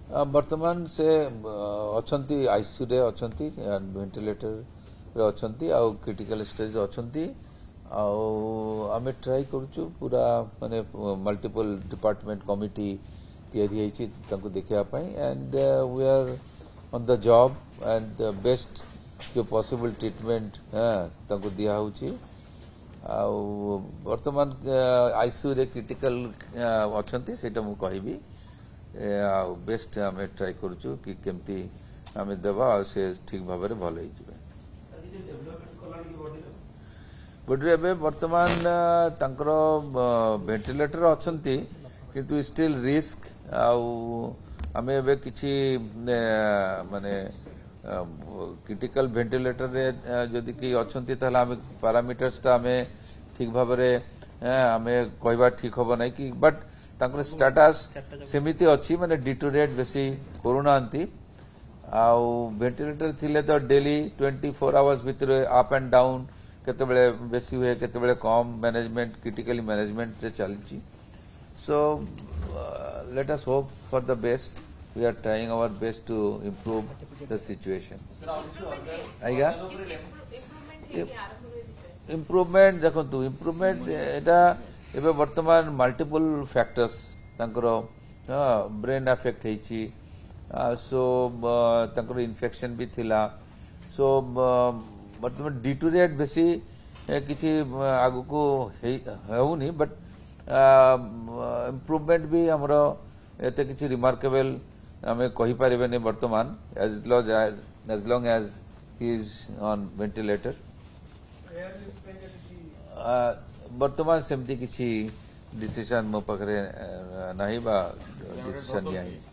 वर्तमान से अच्छी आईसीयू रे अच्छी वेंटिलेटर रे अच्छी आउ क्रिटिकल स्टेज अच्छी आम ट्राई करुचु पूरा माने मल्टीपल डिपार्टमेंट कमिटी तैयारी देखापी and we are on the job and the best जो पॉसिबल ट्रीटमेंट दिया वर्तमान आईसीयू रे क्रिटिकल अच्छी से मुझे बेस्ट आम ट्राई करुचु कि केमती आम देवा से ठीक भाव में भल हो बॉडी एवं वर्तमान तांकर वेंटिलेटर अच्छी किंतु स्टिल रिस्क आम एवं किसी माने क्रिटिकल वेंटिलेटर रे जदि कि अच्छी आम पैरामीटर्स आम ठीक भाव में आम कहवा ठीक हम ना कि बट तांकर स्टेटस सेमिति अच्छी माने डिटोरेट बेसी करूना वेंटिलेटर थिले तो डेली 24 आवर्स भितर अप एंड डाउन केतेबेले बेसी हुए केतेबेले कम मैनेजमेंट क्रिटिकली मैनेजमेंट से चलची so let us hope for the best we are trying our best to improve the situation आइगा इम्प्रूवमेंट देखो इम्प्रूवमेंट एटा एबे वर्तमान मल्टीपल फैक्टर्स तांकर ब्रेन अफेक्ट हेची सो तांकर इन्फेक्शन भी थिला सो वर्तमान डिटोरिएट बेसी किसी आगु को होनी बट इम्प्रूवमेंट भी हमर एते किसी रिमार्केबल हमें कहि परिबेनी वर्तमान as long as he is on ventilator वर्तमान सेमती किसी डिसीजन मो पाखरे नहीं बा डिसीजन नहीं